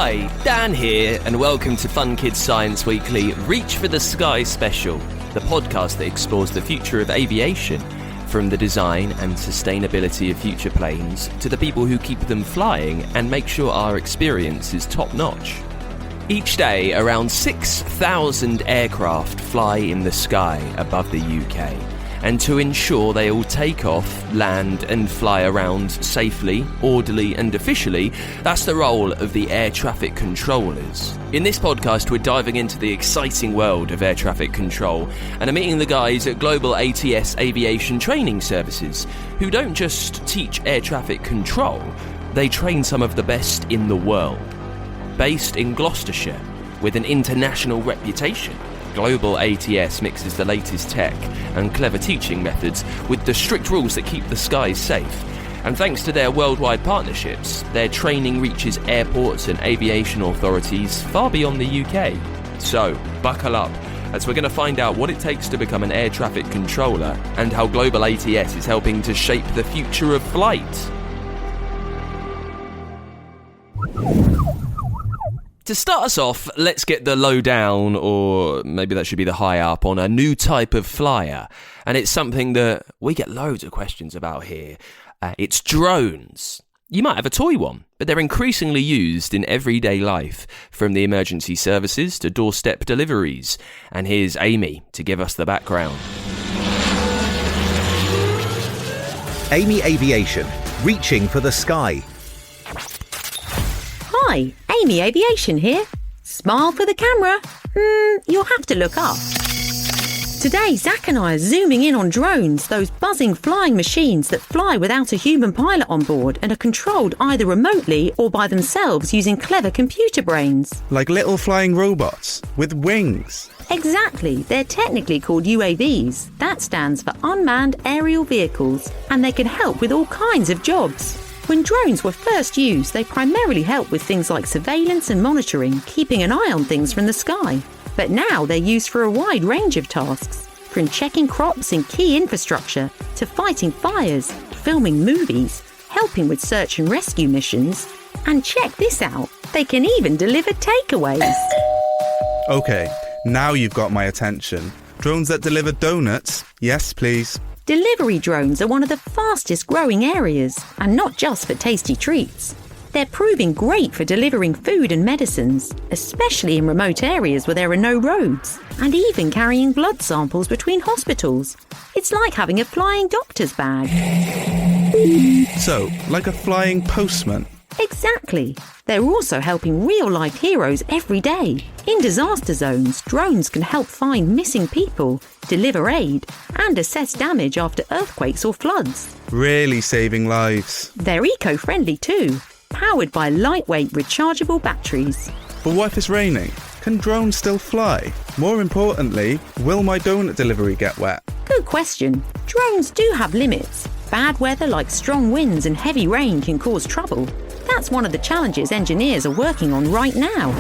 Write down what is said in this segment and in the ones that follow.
Hi, Dan here, and welcome to Fun Kids Science Weekly Reach for the Sky Special, the podcast that explores the future of aviation, from the design and sustainability of future planes to the people who keep them flying and make sure our experience is top-notch. Each day, around 6,000 aircraft fly in the sky above the UK. And to ensure they all take off, land and fly around safely, orderly and officially, that's the role of the air traffic controllers. In this podcast, we're diving into the exciting world of air traffic control and are meeting the guys at Global ATS Aviation Training Services, who don't just teach air traffic control, they train some of the best in the world. Based in Gloucestershire, with an international reputation, Global ATS mixes the latest tech and clever teaching methods with the strict rules that keep the skies safe. And thanks to their worldwide partnerships, their training reaches airports and aviation authorities far beyond the UK. So, buckle up, as we're going to find out what it takes to become an air traffic controller and how Global ATS is helping to shape the future of flight. To start us off, let's get the lowdown, or maybe that should be the high up, on a new type of flyer. And it's something that we get loads of questions about here. It's drones. You might have a toy one, but they're increasingly used in everyday life, from the emergency services to doorstep deliveries. And here's Amy to give us the background. Amy Aviation, reaching for the sky. Hi, Amy Aviation here. Smile for the camera. You'll have to look up. Today, Zac and I are zooming in on drones, those buzzing flying machines that fly without a human pilot on board and are controlled either remotely or by themselves using clever computer brains. Like little flying robots with wings. Exactly. They're technically called UAVs. That stands for Unmanned Aerial Vehicles, and they can help with all kinds of jobs. When drones were first used, they primarily helped with things like surveillance and monitoring, keeping an eye on things from the sky. But now they're used for a wide range of tasks, from checking crops and key infrastructure to fighting fires, filming movies, helping with search and rescue missions. And check this out, they can even deliver takeaways. Okay, now you've got my attention. Drones that deliver donuts? Yes, please. Delivery drones are one of the fastest growing areas, and not just for tasty treats. They're proving great for delivering food and medicines, especially in remote areas where there are no roads, and even carrying blood samples between hospitals. It's like having a flying doctor's bag. So, like a flying postman? Exactly. They're also helping real-life heroes every day. In disaster zones, drones can help find missing people, deliver aid, and assess damage after earthquakes or floods. Really saving lives. They're eco-friendly too, powered by lightweight rechargeable batteries. But what if it's raining? Can drones still fly? More importantly, will my donut delivery get wet? Good question. Drones do have limits. Bad weather like strong winds and heavy rain can cause trouble. That's one of the challenges engineers are working on right now.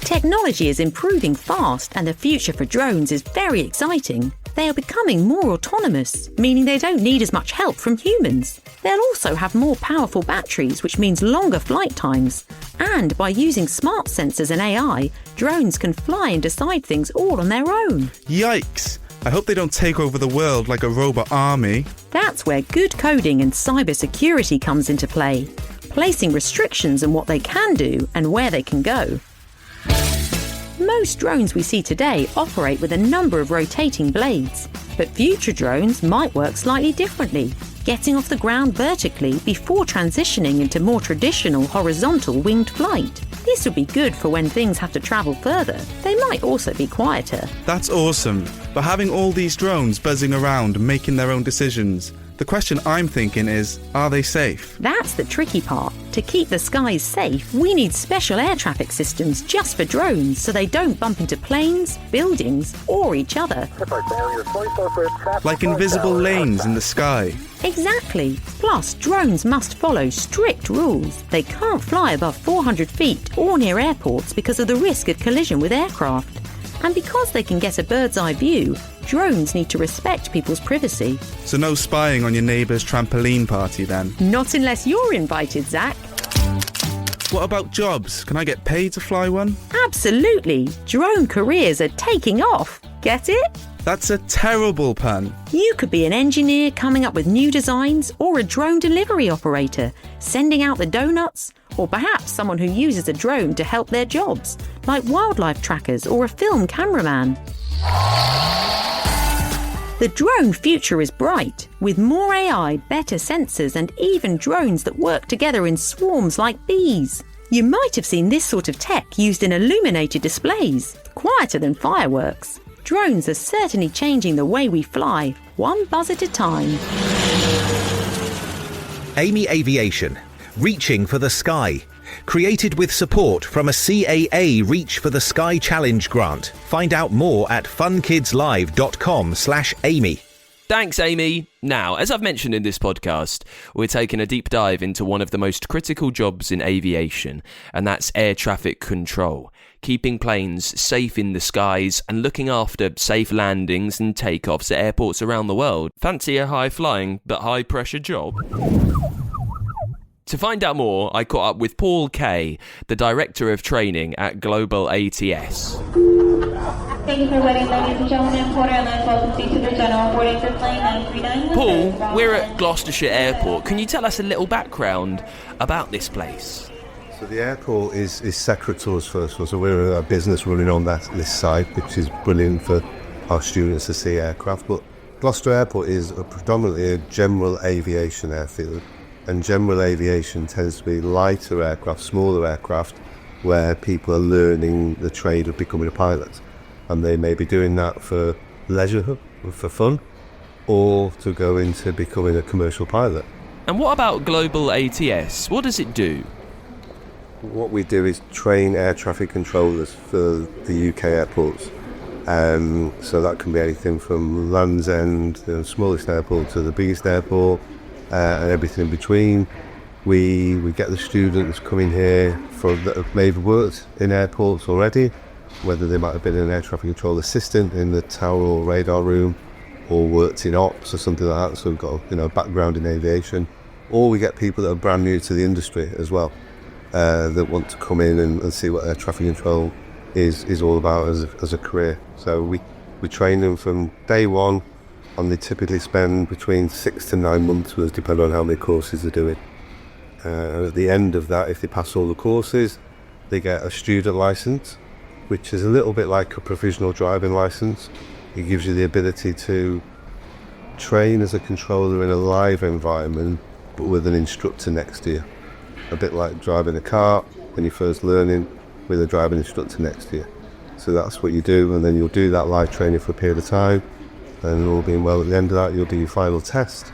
Technology is improving fast, and the future for drones is very exciting. They are becoming more autonomous, meaning they don't need as much help from humans. They'll also have more powerful batteries, which means longer flight times. And by using smart sensors and AI, drones can fly and decide things all on their own. Yikes! I hope they don't take over the world like a robot army. That's where good coding and cybersecurity comes into play, placing restrictions on what they can do and where they can go. Most drones we see today operate with a number of rotating blades, but future drones might work slightly differently, getting off the ground vertically before transitioning into more traditional horizontal winged flight. This would be good for when things have to travel further. They might also be quieter. That's awesome. But having all these drones buzzing around and making their own decisions, the question I'm thinking is, are they safe? That's the tricky part. To keep the skies safe, we need special air traffic systems just for drones so they don't bump into planes, buildings, or each other. Like invisible lanes in the sky. Exactly. Plus, drones must follow strict rules. They can't fly above 400 feet or near airports because of the risk of collision with aircraft. And because they can get a bird's eye view, drones need to respect people's privacy. So no spying on your neighbour's trampoline party then? Not unless you're invited, Zac. What about jobs? Can I get paid to fly one? Absolutely. Drone careers are taking off. Get it? That's a terrible pun. You could be an engineer coming up with new designs, or a drone delivery operator sending out the donuts, or perhaps someone who uses a drone to help their jobs, like wildlife trackers or a film cameraman. The drone future is bright, with more AI, better sensors, and even drones that work together in swarms like bees. You might have seen this sort of tech used in illuminated displays, quieter than fireworks. Drones are certainly changing the way we fly, one buzz at a time. Amy Aviation, reaching for the sky. Created with support from a CAA Reach for the Sky Challenge grant. Find out more at funkidslive.com/Amy. Thanks, Amy. Now, as I've mentioned in this podcast, we're taking a deep dive into one of the most critical jobs in aviation, and that's air traffic control. Keeping planes safe in the skies and looking after safe landings and takeoffs at airports around the world. Fancy a high-flying but high-pressure job? To find out more, I caught up with Paul Kay, the Director of Training at Global ATS. Thank you for waiting, ladies and gentlemen. Port Airlines welcomes you to the general boarding for plane 939. Paul, we're at Gloucestershire Airport. Can you tell us a little background about this place? So the airport is sacred to us, first of all. So we're a business running on this site, which is brilliant for our students to see aircraft. But Gloucester Airport is predominantly a general aviation airfield. And general aviation tends to be lighter aircraft, smaller aircraft, where people are learning the trade of becoming a pilot. And they may be doing that for leisure, for fun, or to go into becoming a commercial pilot. And what about Global ATS? What does it do? What we do is train air traffic controllers for the UK airports. So that can be anything from Land's End, the smallest airport, to the biggest airport, and everything in between. We get the students coming here that have maybe worked in airports already, whether they might have been an air traffic control assistant in the tower or radar room, or worked in ops or something like that, so we've got a background in aviation. Or we get people that are brand new to the industry as well, that want to come in and see what air traffic control is all about as a career. So we train them from day one, and they typically spend between 6 to 9 months with us, depending on how many courses they're doing. And at the end of that, if they pass all the courses, they get a student licence, which is a little bit like a provisional driving licence. It gives you the ability to train as a controller in a live environment, but with an instructor next to you. A bit like driving a car when you're first learning, with a driving instructor next to you. So that's what you do, and then you'll do that live training for a period of time, and all being well, at the end of that, you'll do your final test,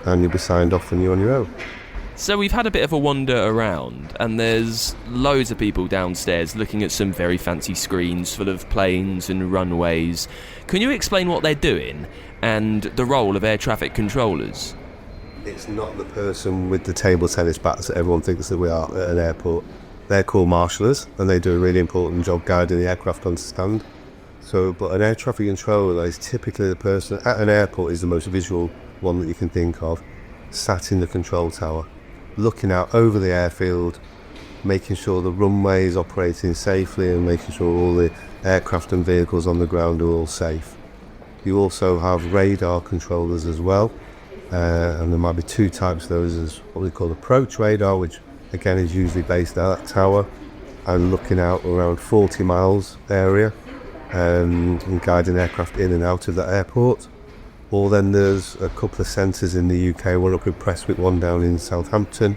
and you'll be signed off and you're on your own. So we've had a bit of a wander around, and there's loads of people downstairs looking at some very fancy screens full of planes and runways. Can you explain what they're doing and the role of air traffic controllers? It's not the person with the table tennis bats that everyone thinks that we are at an airport. They're called marshallers, and they do a really important job guiding the aircraft onto stand. But an air traffic controller is typically the person at an airport, is the most visual one that you can think of, sat in the control tower, looking out over the airfield, making sure the runway is operating safely and making sure all the aircraft and vehicles on the ground are all safe. You also have radar controllers as well, and there might be two types of those. There's what we call approach radar, which again is usually based at that tower and looking out around 40 miles area and guiding aircraft in and out of that airport. Or then there's a couple of centres in the UK, one up in Prestwick, one down in Southampton.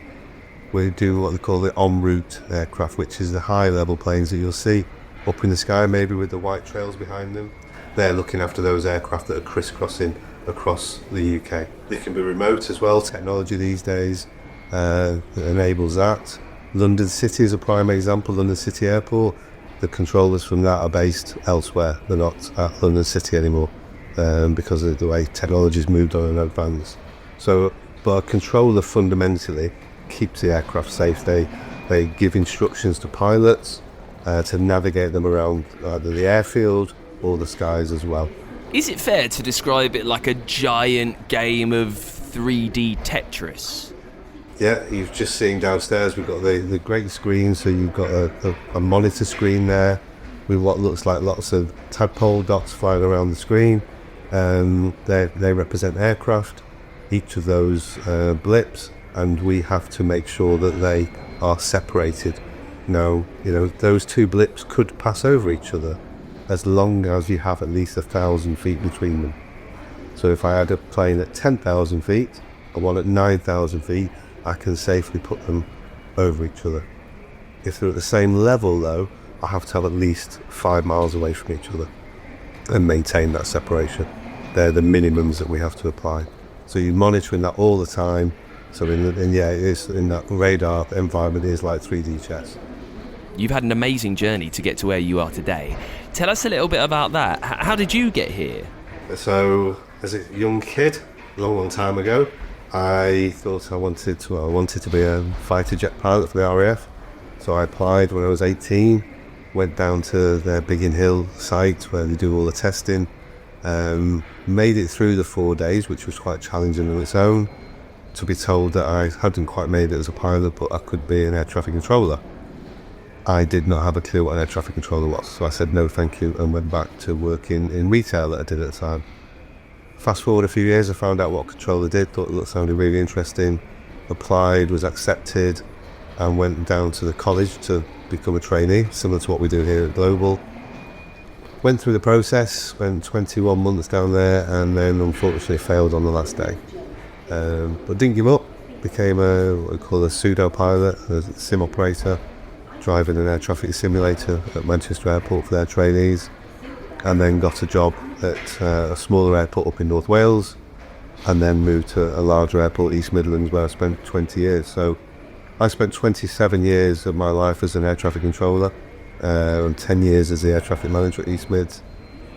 We do what they call the en route aircraft, which is the high level planes that you'll see up in the sky, maybe with the white trails behind them. They're looking after those aircraft that are crisscrossing across the UK. They can be remote as well. Technology these days enables that. London City is a prime example, London City Airport. The controllers from that are based elsewhere. They're not at London City anymore. Because of the way technology's moved on and advanced. But a controller fundamentally keeps the aircraft safe. They give instructions to pilots to navigate them around either the airfield or the skies as well. Is it fair to describe it like a giant game of 3D Tetris? Yeah, you've just seen downstairs, we've got the great screen, so you've got a monitor screen there with what looks like lots of tadpole dots flying around the screen. They represent aircraft, each of those blips, and we have to make sure that they are separated. Now, those two blips could pass over each other as long as you have at least 1,000 feet between them. So if I had a plane at 10,000 feet and one at 9,000 feet, I can safely put them over each other. If they're at the same level though, I have to have at least 5 miles away from each other and maintain that separation. They're the minimums that we have to apply. So you're monitoring that all the time. So it is in that radar environment, it is like 3D chess. You've had an amazing journey to get to where you are today. Tell us a little bit about that. How did you get here? So as a young kid, a long time ago, I thought I wanted to be a fighter jet pilot for the RAF. So I applied when I was 18, went down to their Biggin Hill site where they do all the testing, made it through the 4 days, which was quite challenging on its own, to be told that I hadn't quite made it as a pilot, but I could be an air traffic controller. I did not have a clue what an air traffic controller was, so I said no thank you and went back to working in retail that I did at the time. Fast forward a few years, I found out what controller did, thought it sounded really interesting, applied, was accepted, and went down to the college to become a trainee, similar to what we do here at Global. Went through the process, spent 21 months down there, and then unfortunately failed on the last day. But didn't give up, became what we call a pseudo pilot, a sim operator, driving an air traffic simulator at Manchester Airport for their trainees, and then got a job at a smaller airport up in North Wales, and then moved to a larger airport, East Midlands, where I spent 20 years. So I spent 27 years of my life as an air traffic controller, and 10 years as the air traffic manager at East Mids.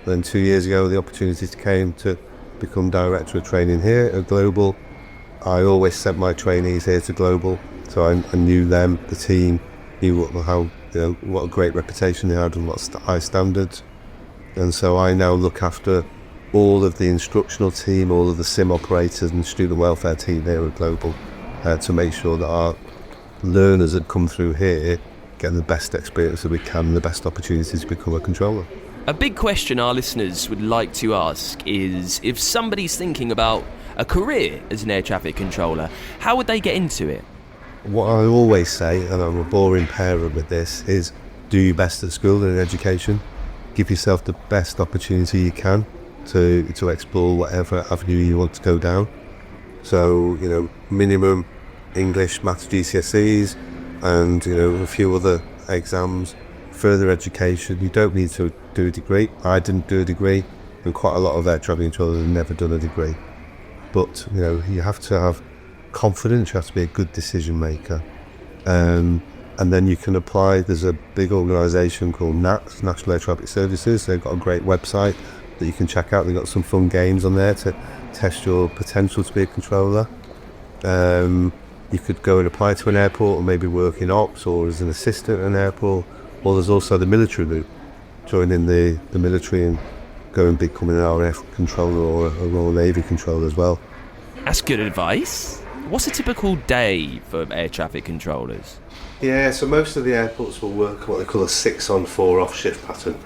Then 2 years ago, the opportunity came to become director of training here at Global. I always sent my trainees here to Global, so I knew them, the team, knew what a great reputation they had and what high standards. And so I now look after all of the instructional team, all of the sim operators and student welfare team here at Global, to make sure that our learners that come through here get the best experience that we can, the best opportunities to become a controller. A big question our listeners would like to ask is, if somebody's thinking about a career as an air traffic controller, how would they get into it? What I always say, and I'm a boring parent with this, is do your best at school and in education. Give yourself the best opportunity you can to explore whatever avenue you want to go down. So, minimum English, Maths, GCSEs, and, a few other exams. Further education. You don't need to do a degree. I didn't do a degree, and quite a lot of air traffic controllers have never done a degree. But, you have to have confidence, you have to be a good decision maker. And then you can apply. There's a big organisation called NATS, National Air Traffic Services. They've got a great website that you can check out. They've got some fun games on there to test your potential to be a controller. You could go and apply to an airport or maybe work in ops or as an assistant at an airport. Or there's also the military route, joining the military and go and becoming an RAF controller or a Royal Navy controller as well. That's good advice. What's a typical day for air traffic controllers? Yeah, so most of the airports will work what they call a 6-on 4-off shift pattern.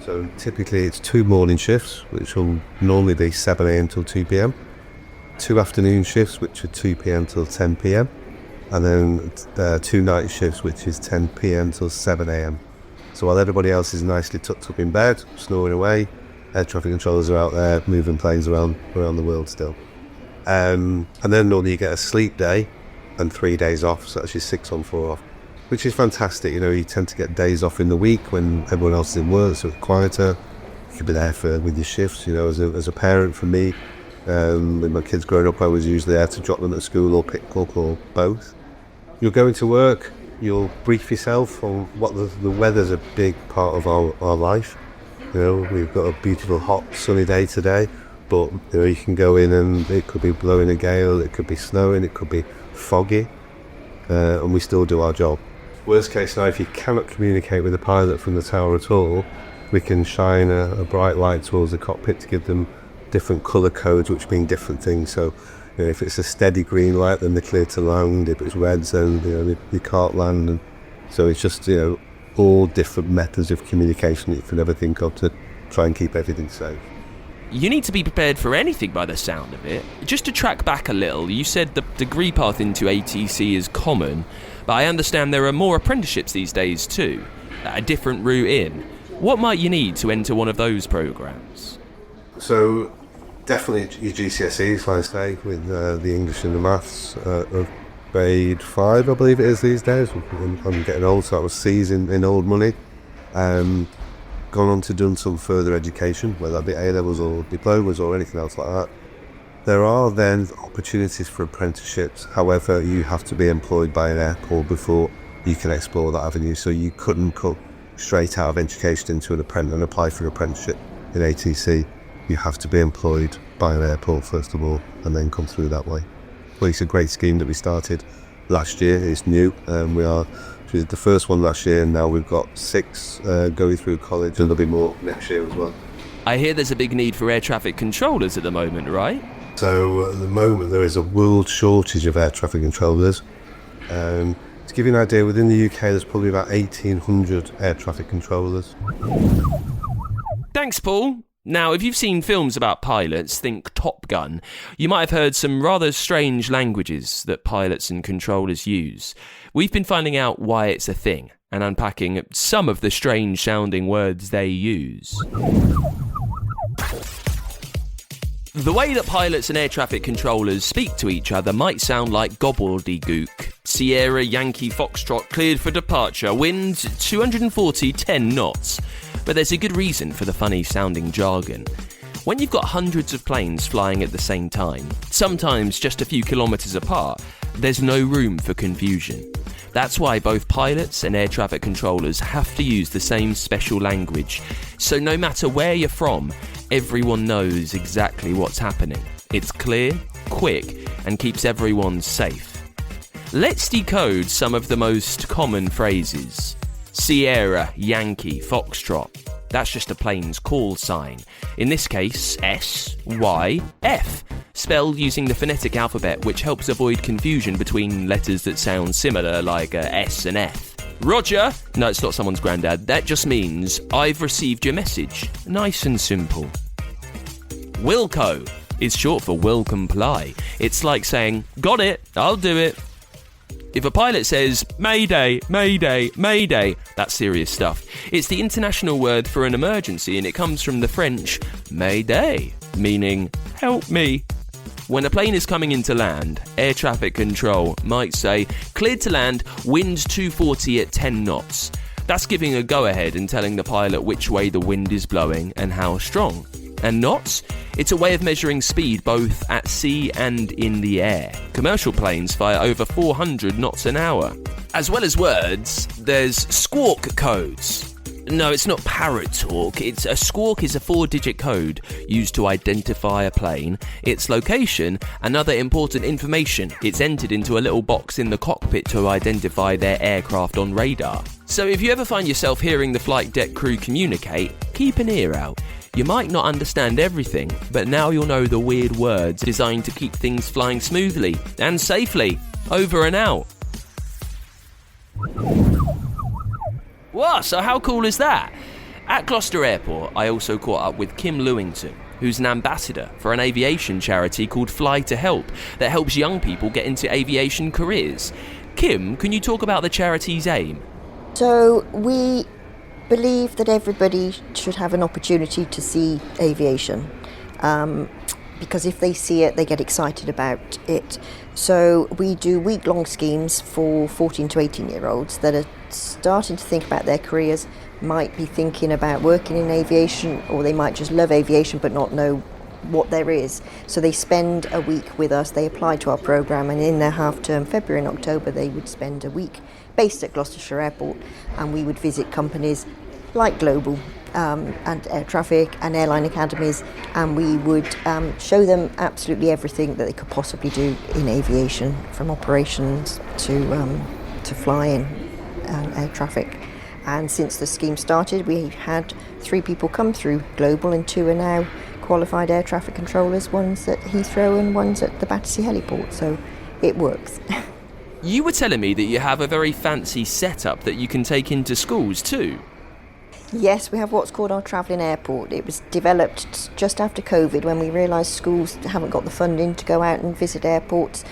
So typically it's 2 morning shifts, which will normally be 7 a.m. till 2 p.m. 2 afternoon shifts, which are 2 p.m. till 10 p.m. And then 2 night shifts, which is 10 p.m. till 7 a.m. So while everybody else is nicely tucked up in bed, snoring away, air traffic controllers are out there moving planes around the world still. And then normally you get a sleep day and 3 days off, so that's your 6-on 4-off, which is fantastic. You tend to get days off in the week when everyone else is in work, so it's quieter. You can be there with your shifts. As a parent, for me, with my kids growing up, I was usually there to drop them at school or pick up or both. You're going to work, you'll brief yourself on what the weather's a big part of our life. We've got a beautiful hot sunny day today, but you can go in and it could be blowing a gale, it could be snowing, it could be foggy, and we still do our job. Worst case scenario, if you cannot communicate with the pilot from the tower at all, we can shine a bright light towards the cockpit to give them different colour codes which mean different things. So if it's a steady green light, then they're clear to land. If it's red, then you can't land. And so it's just all different methods of communication that you can ever think of to try and keep everything safe. You need to be prepared for anything by the sound of it. Just to track back a little, you said the degree path into ATC is common, but I understand there are more apprenticeships these days too, a different route in. What might you need to enter one of those programmes? So definitely your GCSEs, like I say, with the English and the maths of grade 5, I believe it is these days. I'm getting old, so I was C's in old money. Gone on to done some further education, whether that be A-levels or diplomas or anything else like that. There are then opportunities for apprenticeships. However, you have to be employed by an airport before you can explore that avenue. So you couldn't come straight out of education into an apprentice and apply for an apprenticeship in ATC. You have to be employed by an airport first of all, and then come through that way. Well, it's a great scheme that we started last year. It's new. We did the first one last year, and now we've got 6 going through college, and there'll be more next year as well. I hear there's a big need for air traffic controllers at the moment, right? So at the moment there is a world shortage of air traffic controllers. To give you an idea, within the UK there's probably about 1,800 air traffic controllers. Thanks, Paul. Now, if you've seen films about pilots, think Top Gun, you might have heard some rather strange languages that pilots and controllers use. We've been finding out why it's a thing and unpacking some of the strange sounding words they use. The way that pilots and air traffic controllers speak to each other might sound like gobbledygook. Sierra Yankee Foxtrot cleared for departure, wind 240 10 knots. But there's a good reason for the funny sounding jargon. When you've got hundreds of planes flying at the same time, sometimes just a few kilometres apart, there's no room for confusion. That's why both pilots and air traffic controllers have to use the same special language. So no matter where you're from, everyone knows exactly what's happening. It's clear, quick, and keeps everyone safe. Let's decode some of the most common phrases. Sierra, Yankee, Foxtrot. That's just a plane's call sign. In this case, S, Y, F, spelled using the phonetic alphabet, which helps avoid confusion between letters that sound similar, like S and F. Roger. No, it's not someone's granddad. That just means, I've received your message. Nice and simple. Wilco is short for will comply. It's like saying, got it, I'll do it. If a pilot says, Mayday, Mayday, Mayday, that's serious stuff. It's the international word for an emergency, and it comes from the French Mayday, meaning help me. When a plane is coming into land, air traffic control might say, cleared to land, wind 240 at 10 knots. That's giving a go-ahead and telling the pilot which way the wind is blowing and how strong. And knots? It's a way of measuring speed both at sea and in the air. Commercial planes fire over 400 knots an hour. As well as words, there's squawk codes. No, it's not parrot talk. A squawk is a 4-digit code used to identify a plane, its location, and other important information. It's entered into a little box in the cockpit to identify their aircraft on radar. So if you ever find yourself hearing the flight deck crew communicate, keep an ear out. You might not understand everything, but now you'll know the weird words designed to keep things flying smoothly and safely. Over and out. Wow, so how cool is that? At Gloucester Airport, I also caught up with Kim Lewington, who's an ambassador for an aviation charity called Fly to Help that helps young people get into aviation careers. Kim, can you talk about the charity's aim? So we believe that everybody should have an opportunity to see aviation, because if they see it, they get excited about it. So we do week-long schemes for 14 to 18-year-olds that are starting to think about their careers, might be thinking about working in aviation, or they might just love aviation but not know what there is. So they spend a week with us, they apply to our programme, and in their half-term, February and October, they would spend a week based at Gloucestershire Airport, and we would visit companies like Global and Air Traffic and airline academies, and we would show them absolutely everything that they could possibly do in aviation, from operations to flying and air traffic. And since the scheme started, we had 3 people come through Global, and 2 are now qualified air traffic controllers, one's at Heathrow and one's at the Battersea heliport, so it works. You were telling me that you have a very fancy setup that you can take into schools too. Yes, we have what's called our travelling airport. It was developed just after COVID when we realised schools haven't got the funding to go out and visit airports,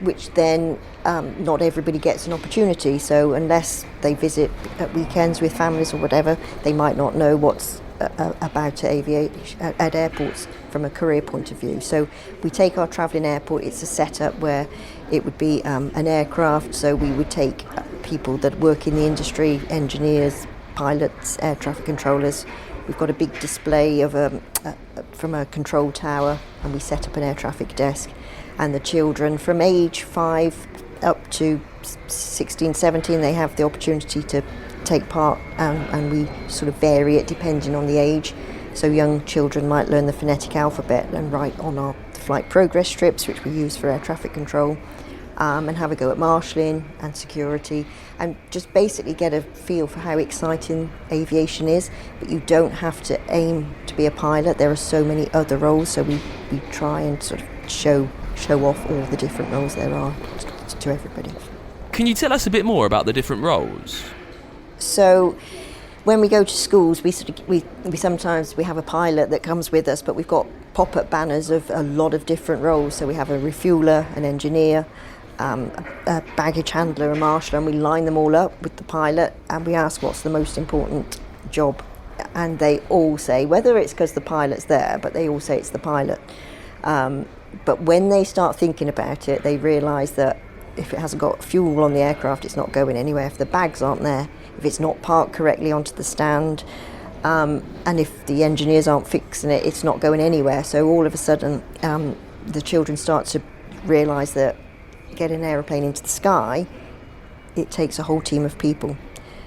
which then not everybody gets an opportunity. So unless they visit at weekends with families or whatever, they might not know what's about aviation at airports from a career point of view. So we take our travelling airport. It's a setup where it would be an aircraft, so we would take people that work in the industry, engineers, pilots, air traffic controllers. We've got a big display of from a control tower, and we set up an air traffic desk, and the children from age 5 up to 16, 17, they have the opportunity to take part, and we sort of vary it depending on the age. So young children might learn the phonetic alphabet and write on our flight progress strips, which we use for air traffic control, and have a go at marshalling and security, and just basically get a feel for how exciting aviation is. But you don't have to aim to be a pilot. There are so many other roles, so we try and sort of show off all the different roles there are to everybody. Can you tell us a bit more about the different roles? So when we go to schools, we sometimes have a pilot that comes with us, but we've got pop-up banners of a lot of different roles. So we have a refueler, an engineer, a baggage handler, a marshal, and we line them all up with the pilot, and we ask what's the most important job, and they all say, whether it's because the pilot's there, but they all say it's the pilot. But when they start thinking about it, they realise that if it hasn't got fuel on the aircraft, it's not going anywhere. If the bags aren't there, if it's not parked correctly onto the stand, and if the engineers aren't fixing it, it's not going anywhere. So all of a sudden, the children start to realise that getting an aeroplane into the sky, it takes a whole team of people.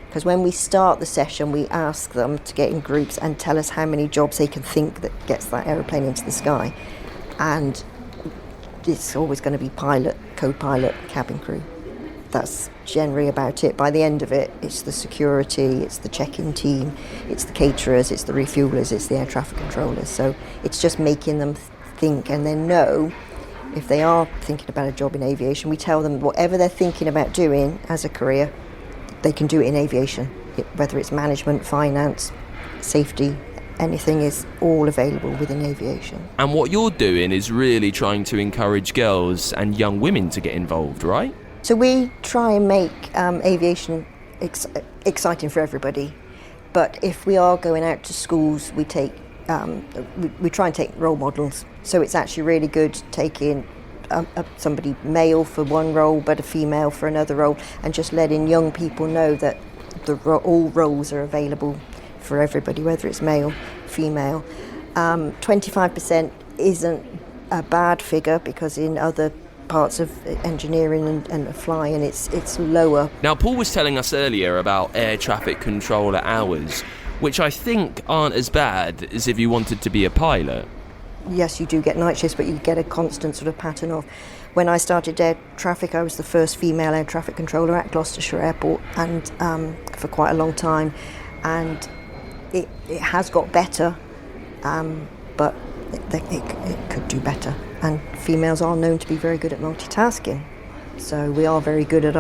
Because when we start the session, we ask them to get in groups and tell us how many jobs they can think that gets that aeroplane into the sky. And it's always going to be pilot, co-pilot, cabin crew. That's generally about it. By the end of it, it's the security, it's the check-in team, it's the caterers, it's the refuelers, it's the air traffic controllers. So it's just making them think, and then know if they are thinking about a job in aviation, we tell them whatever they're thinking about doing as a career, they can do it in aviation. Whether it's management, finance, safety, anything is all available within aviation. And what you're doing is really trying to encourage girls and young women to get involved, right? So we try and make aviation exciting for everybody. But if we are going out to schools, we take we try and take role models. So it's actually really good taking somebody male for one role but a female for another role, and just letting young people know that all roles are available for everybody, whether it's male, female. 25% isn't a bad figure, because in other parts of engineering and flying it's lower. Now, Paul was telling us earlier about air traffic controller hours, which I think aren't as bad as if you wanted to be a pilot. Yes, you do get night shifts, but you get a constant sort of pattern of. When I started air traffic, I was the first female air traffic controller at Gloucestershire Airport, and for quite a long time, and it has got better, but it could do better. And females are known to be very good at multitasking, so we are very good at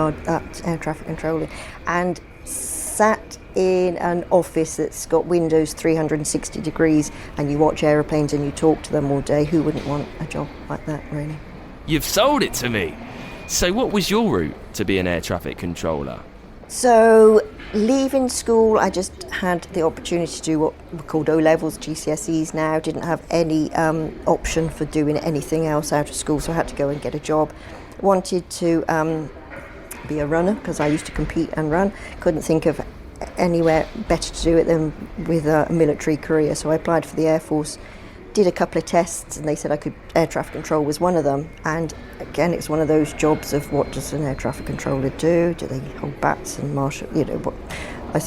air traffic controlling. And sat in an office that's got windows 360 degrees, and you watch aeroplanes and you talk to them all day, who wouldn't want a job like that, really? You've sold it to me. So what was your route to be an air traffic controller? So leaving school, I just had the opportunity to do what were called O-levels, GCSEs now. Didn't have any option for doing anything else out of school, so I had to go and get a job. Wanted to be a runner, because I used to compete and run. Couldn't think of anywhere better to do it than with a military career, so I applied for the Air Force. Did a couple of tests, and they said I could. Air traffic control was one of them, and again, it's one of those jobs of what does an air traffic controller do? Do they hold bats and marshal? What I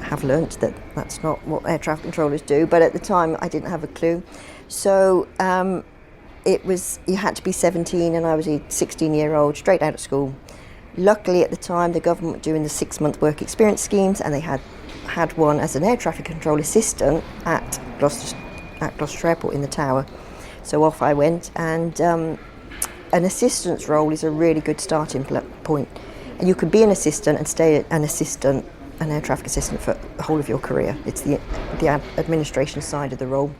have learnt that that's not what air traffic controllers do, but at the time I didn't have a clue. So it was, you had to be 17, and I was a 16-year-old straight out of school. Luckily at the time the government were doing the 6-month work experience schemes, and they had one as an air traffic control assistant at at Gloucester Airport in the tower. So off I went, and an assistant's role is a really good starting point. And you can be an assistant and stay an air traffic assistant for the whole of your career. It's the administration side of the role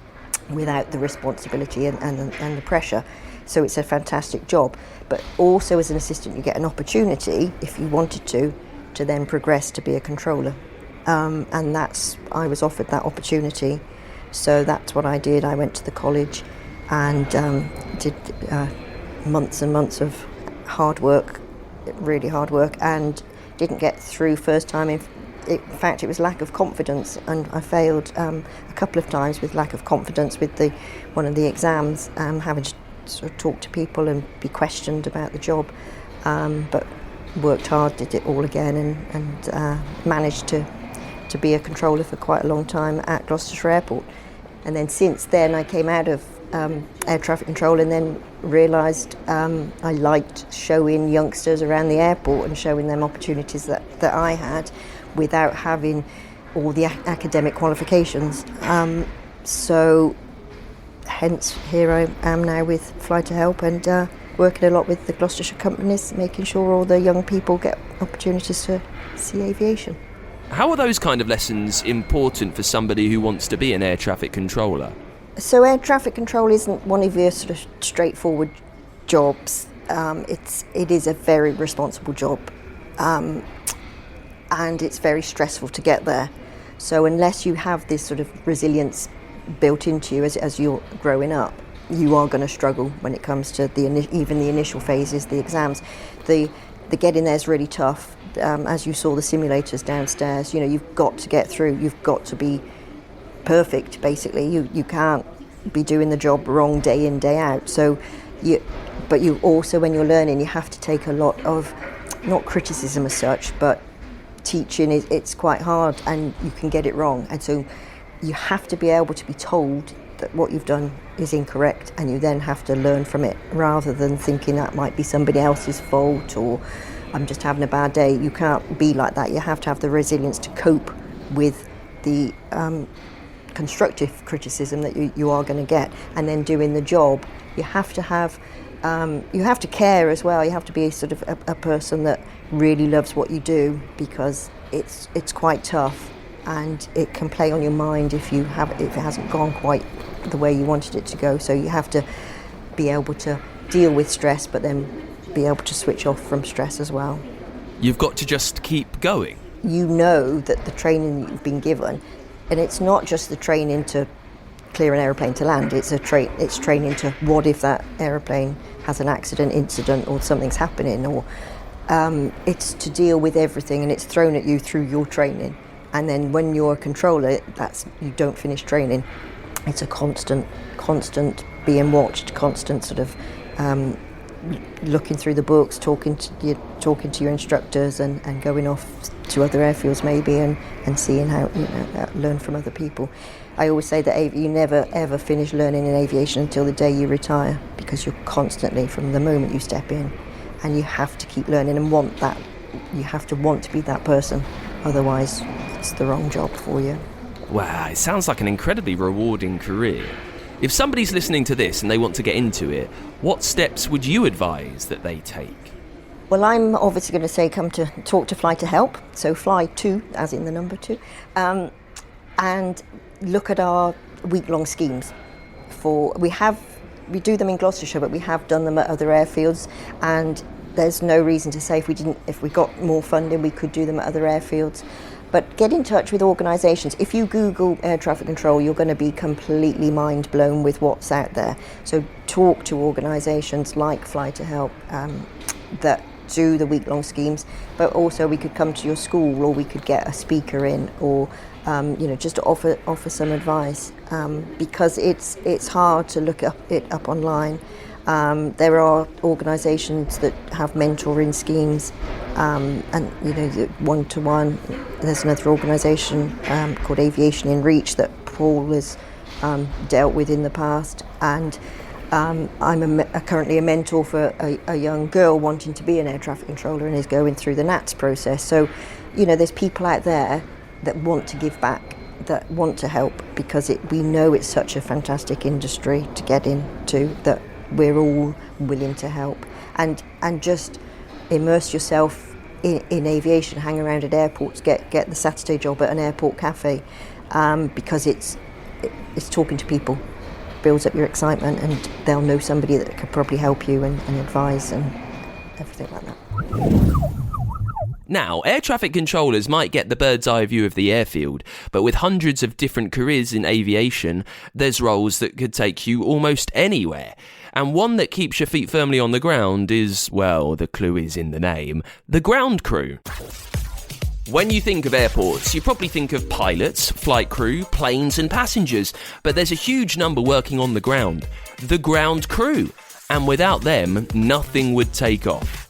without the responsibility and the pressure. So it's a fantastic job. But also as an assistant, you get an opportunity, if you wanted to then progress to be a controller. And I was offered that opportunity. So that's what I did. I went to the college and did months and months of hard work, really hard work, and didn't get through first time. In fact, it was lack of confidence, and I failed a couple of times with lack of confidence with one of the exams, having to sort of talk to people and be questioned about the job, but worked hard, did it all again, and managed to be a controller for quite a long time at Gloucester Airport. And then since then I came out of air traffic control and then realised I liked showing youngsters around the airport and showing them opportunities that I had without having all the academic qualifications. So hence here I am now with Fly to Help and working a lot with the Gloucestershire companies, making sure all the young people get opportunities to see aviation. How are those kind of lessons important for somebody who wants to be an air traffic controller? So air traffic control isn't one of your sort of straightforward jobs. It is a very responsible job, and it's very stressful to get there. So unless you have this sort of resilience built into you as you're growing up, you are going to struggle when it comes to even the initial phases, the exams. The getting there is really tough. As you saw the simulators downstairs, you've got to get through. You've got to be perfect, basically. You can't be doing the job wrong day in, day out. But you also, when you're learning, you have to take a lot of, not criticism as such, but teaching. It's quite hard, and you can get it wrong. And so you have to be able to be told that what you've done is incorrect, and you then have to learn from it, rather than thinking that might be somebody else's fault or I'm just having a bad day. You can't be like that. You have to have the resilience to cope with the constructive criticism that you are going to get, and then doing the job. You have to have, you have to care as well. You have to be sort of a person that really loves what you do, because it's quite tough, and it can play on your mind if it hasn't gone quite the way you wanted it to go. So you have to be able to deal with stress, but then be able to switch off from stress as well. You've got to just keep going. You know that the training you've been given, and it's not just the training to clear an aeroplane to land, it's training to what if that aeroplane has an incident or something's happening, or it's to deal with everything, and it's thrown at you through your training. And then when you're a controller, you don't finish training. It's a constant being watched, constant sort of looking through the books, talking to your instructors, and going off to other airfields maybe, and seeing how learn from other people. I always say that you never ever finish learning in aviation until the day you retire, because you're constantly, from the moment you step in, and you have to keep learning and want that. You have to want to be that person, otherwise it's the wrong job for you. Wow, it sounds like an incredibly rewarding career. If somebody's listening to this and they want to get into it, what steps would you advise that they take? Well, I'm obviously going to say come to talk to Fly to Help, so Fly 2, as in the number 2, and look at our week-long schemes. We do them in Gloucestershire, but we have done them at other airfields, and there's no reason to say if we got more funding, we could do them at other airfields. But get in touch with organisations. If you Google air traffic control, you're going to be completely mind blown with what's out there. So talk to organisations like Fly to Help that do the week-long schemes. But also we could come to your school, or we could get a speaker in, or just to offer some advice, because it's hard to look it up online. There are organisations that have mentoring schemes, and one-to-one. There's another organisation called Aviation in Reach that Paul has dealt with in the past, and I'm currently a mentor for a young girl wanting to be an air traffic controller and is going through the NATS process. So, there's people out there that want to give back, that want to help, because we know it's such a fantastic industry to get into, that we're all willing to help. And just immerse yourself in aviation, hang around at airports, get the Saturday job at an airport cafe, because it's talking to people, builds up your excitement, and they'll know somebody that could probably help you and advise and everything like that. Now, air traffic controllers might get the bird's eye view of the airfield, but with hundreds of different careers in aviation, there's roles that could take you almost anywhere. And one that keeps your feet firmly on the ground is, well, the clue is in the name, the ground crew. When you think of airports, you probably think of pilots, flight crew, planes and passengers, but there's a huge number working on the ground, the ground crew, and without them, nothing would take off.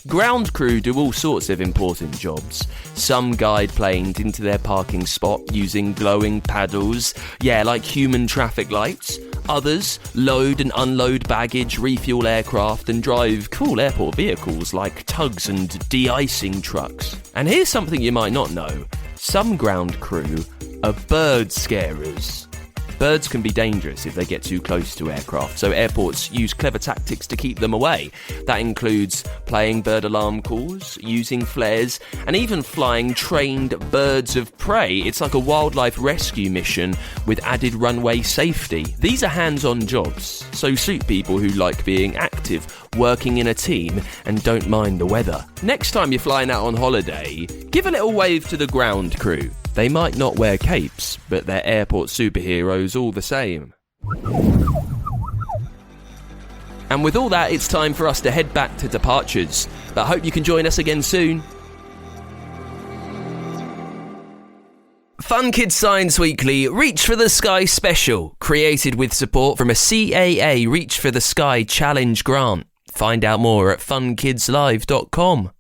Ground crew do all sorts of important jobs. Some guide planes into their parking spot using glowing paddles, like human traffic lights. Others load and unload baggage, refuel aircraft and drive cool airport vehicles like tugs and de-icing trucks. And here's something you might not know. Some ground crew are bird scarers. Birds can be dangerous if they get too close to aircraft, so airports use clever tactics to keep them away. That includes playing bird alarm calls, using flares, and even flying trained birds of prey. It's like a wildlife rescue mission with added runway safety. These are hands-on jobs, so suit people who like being active, working in a team, and don't mind the weather. Next time you're flying out on holiday, give a little wave to the ground crew. They might not wear capes, but they're airport superheroes all the same. And with all that, it's time for us to head back to departures. But I hope you can join us again soon. Fun Kids Science Weekly Reach for the Sky special, created with support from a CAA Reach for the Sky Challenge grant. Find out more at funkidslive.com.